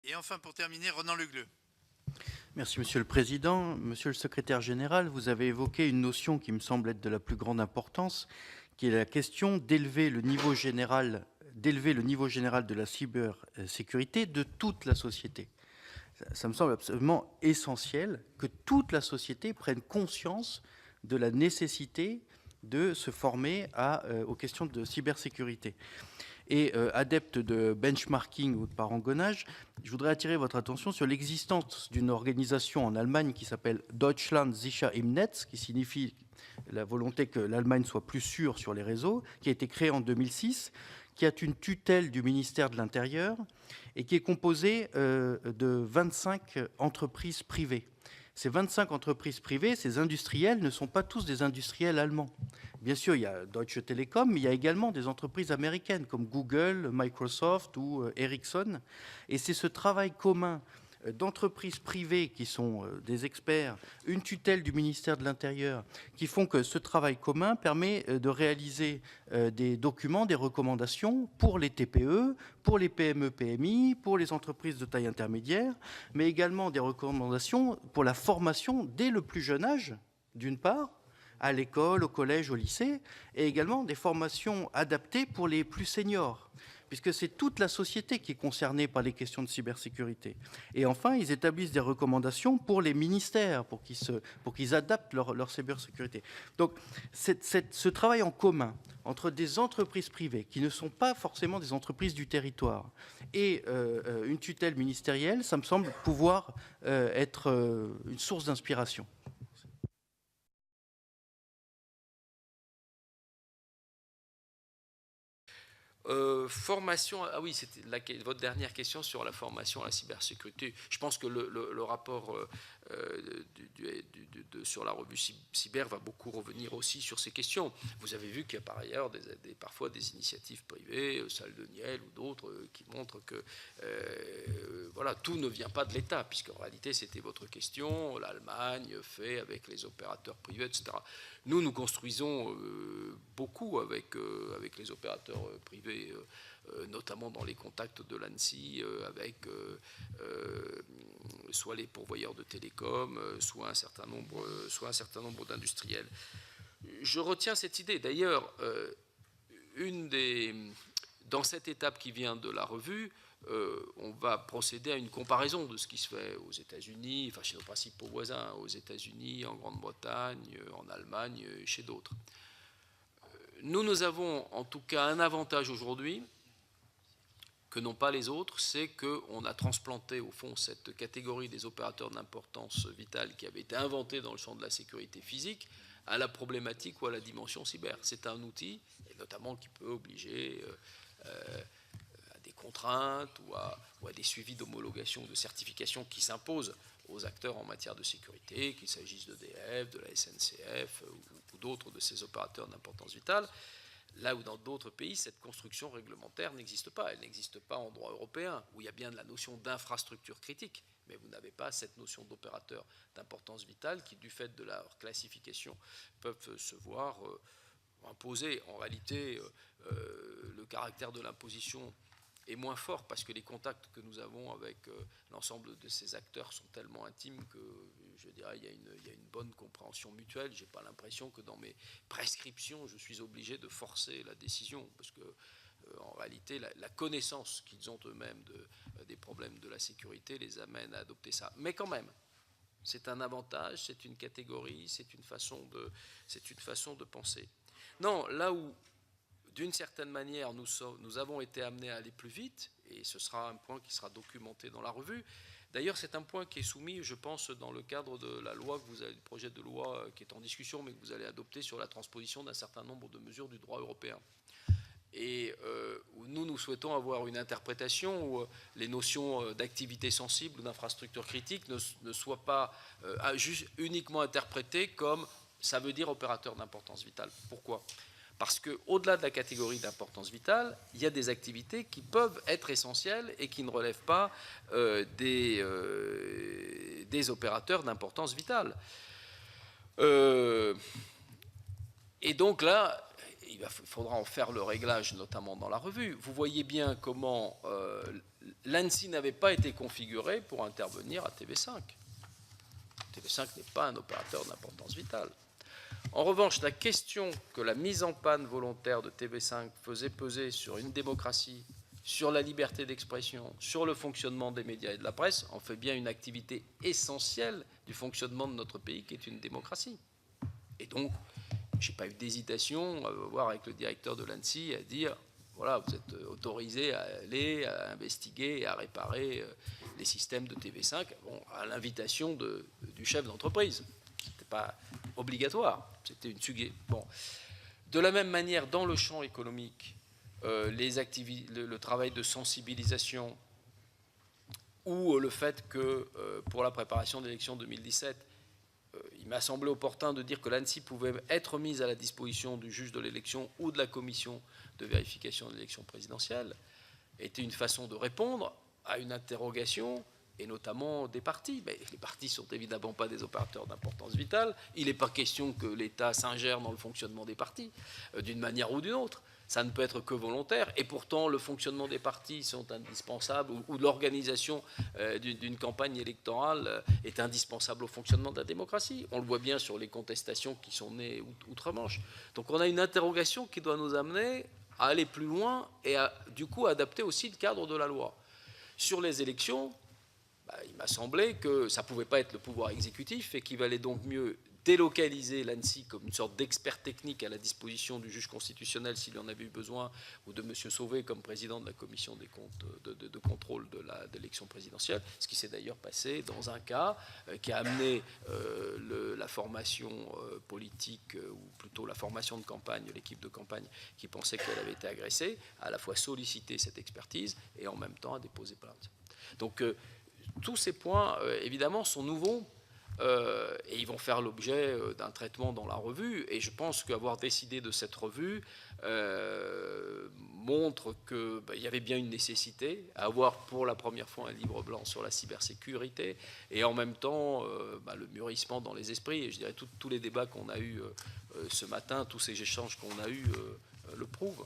Et enfin, pour terminer, Ronan Le Gleut. Merci Monsieur le Président. Monsieur le Secrétaire général, vous avez évoqué une notion qui me semble être de la plus grande importance, qui est la question d'élever le niveau général de la cybersécurité de toute la société. Ça me semble absolument essentiel que toute la société prenne conscience de la nécessité de se former aux questions de cybersécurité. Et adepte de benchmarking ou de parangonnage, je voudrais attirer votre attention sur l'existence d'une organisation en Allemagne qui s'appelle Deutschland sicher im Netz, qui signifie la volonté que l'Allemagne soit plus sûre sur les réseaux, qui a été créée en 2006, qui a une tutelle du ministère de l'Intérieur et qui est composée de 25 entreprises privées. Ces 25 entreprises privées, ces industriels, ne sont pas tous des industriels allemands. Bien sûr, il y a Deutsche Telekom, mais il y a également des entreprises américaines comme Google, Microsoft ou Ericsson. Et c'est ce travail commun d'entreprises privées qui sont des experts, une tutelle du ministère de l'Intérieur, qui font que ce travail commun permet de réaliser des documents, des recommandations pour les TPE, pour les PME-PMI, pour les entreprises de taille intermédiaire, mais également des recommandations pour la formation dès le plus jeune âge, d'une part, à l'école, au collège, au lycée, et également des formations adaptées pour les plus seniors, puisque c'est toute la société qui est concernée par les questions de cybersécurité. Et enfin, ils établissent des recommandations pour les ministères, pour qu'ils adaptent leur cybersécurité. Donc, ce travail en commun entre des entreprises privées, qui ne sont pas forcément des entreprises du territoire, et une tutelle ministérielle, ça me semble pouvoir être une source d'inspiration. Formation, ah oui, c'était votre dernière question sur la formation à la cybersécurité. Je pense que le rapport sur la revue Cyber va beaucoup revenir aussi sur ces questions. Vous avez vu qu'il y a par ailleurs parfois des initiatives privées, Salle de Niel ou d'autres, qui montrent que voilà, tout ne vient pas de l'État, puisqu'en réalité, c'était votre question, l'Allemagne fait avec les opérateurs privés, etc. Nous construisons beaucoup avec les opérateurs privés, notamment dans les contacts de l'ANSSI, avec soit les pourvoyeurs de télécom, soit un certain nombre d'industriels. Je retiens cette idée. D'ailleurs, dans cette étape qui vient de la revue, on va procéder à une comparaison de ce qui se fait aux États-Unis, enfin chez nos principaux voisins, aux États-Unis, en Grande-Bretagne, en Allemagne, chez d'autres. Nous avons en tout cas un avantage aujourd'hui que n'ont pas les autres, c'est qu'on a transplanté au fond cette catégorie des opérateurs d'importance vitale qui avait été inventée dans le champ de la sécurité physique à la problématique ou à la dimension cyber. C'est un outil, et notamment qui peut obliger à des contraintes ou à des suivis d'homologation, de certification qui s'imposent aux acteurs en matière de sécurité, qu'il s'agisse d'EDF, de la SNCF ou d'autres de ces opérateurs d'importance vitale. Là où dans d'autres pays, cette construction réglementaire n'existe pas. Elle n'existe pas en droit européen, où il y a bien la notion d'infrastructure critique, mais vous n'avez pas cette notion d'opérateur d'importance vitale qui, du fait de leur classification, peuvent se voir imposer. En réalité, le caractère de l'imposition est moins fort parce que les contacts que nous avons avec l'ensemble de ces acteurs sont tellement intimes que je dirais il y a une bonne compréhension mutuelle. Je n'ai pas l'impression que dans mes prescriptions, je suis obligé de forcer la décision parce que en réalité, la connaissance qu'ils ont eux-mêmes des problèmes de la sécurité les amène à adopter ça. Mais quand même, c'est un avantage, c'est une catégorie, c'est une façon de penser. Non, là où d'une certaine manière, nous avons été amenés à aller plus vite, et ce sera un point qui sera documenté dans la revue. D'ailleurs, c'est un point qui est soumis, je pense, dans le cadre de la loi le projet de loi qui est en discussion, mais que vous allez adopter sur la transposition d'un certain nombre de mesures du droit européen. Et où nous souhaitons avoir une interprétation où les notions d'activité sensible ou d'infrastructure critique ne soient pas juste uniquement interprétées comme ça veut dire opérateur d'importance vitale. Pourquoi ? Parce qu'au-delà de la catégorie d'importance vitale, il y a des activités qui peuvent être essentielles et qui ne relèvent pas des opérateurs d'importance vitale. Et donc là, il faudra en faire le réglage, notamment dans la revue. Vous voyez bien comment l'ANSSI n'avait pas été configuré pour intervenir à TV5. TV5 n'est pas un opérateur d'importance vitale. En revanche, la question que la mise en panne volontaire de TV5 faisait peser sur une démocratie, sur la liberté d'expression, sur le fonctionnement des médias et de la presse, en fait bien une activité essentielle du fonctionnement de notre pays, qui est une démocratie. Et donc, je n'ai pas eu d'hésitation à voir avec le directeur de l'ANSSI à dire, voilà, vous êtes autorisé à aller, à investiguer et à réparer les systèmes de TV5, bon, à l'invitation du chef d'entreprise. Ce n'était pas obligatoire, c'était une suggestion. Bon. De la même manière, dans le champ économique, le travail de sensibilisation ou le fait que pour la préparation de l'élection 2017, il m'a semblé opportun de dire que l'ANSSI pouvait être mise à la disposition du juge de l'élection ou de la commission de vérification de l'élection présidentielle, était une façon de répondre à une interrogation, et notamment des partis. Mais les partis ne sont évidemment pas des opérateurs d'importance vitale. Il n'est pas question que l'État s'ingère dans le fonctionnement des partis, d'une manière ou d'une autre. Ça ne peut être que volontaire, et pourtant le fonctionnement des partis sont indispensables, ou l'organisation d'une campagne électorale est indispensable au fonctionnement de la démocratie. On le voit bien sur les contestations qui sont nées outre-Manche. Donc on a une interrogation qui doit nous amener à aller plus loin et à, du coup, adapter aussi le cadre de la loi. Sur les élections, il m'a semblé que ça ne pouvait pas être le pouvoir exécutif et qu'il valait donc mieux délocaliser l'ANSSI comme une sorte d'expert technique à la disposition du juge constitutionnel s'il en avait eu besoin, ou de M. Sauvé comme président de la commission des comptes de contrôle de l'élection présidentielle, ce qui s'est d'ailleurs passé dans un cas qui a amené la formation politique, ou plutôt la formation de campagne, l'équipe de campagne qui pensait qu'elle avait été agressée, à la fois solliciter cette expertise et en même temps à déposer plainte. Donc tous ces points, évidemment, sont nouveaux. Et ils vont faire l'objet d'un traitement dans la revue. Et je pense qu'avoir décidé de cette revue montre qu'il y avait bien une nécessité à avoir pour la première fois un livre blanc sur la cybersécurité, et en même temps le mûrissement dans les esprits. Et je dirais tous les débats qu'on a eus ce matin, tous ces échanges qu'on a eus le prouvent.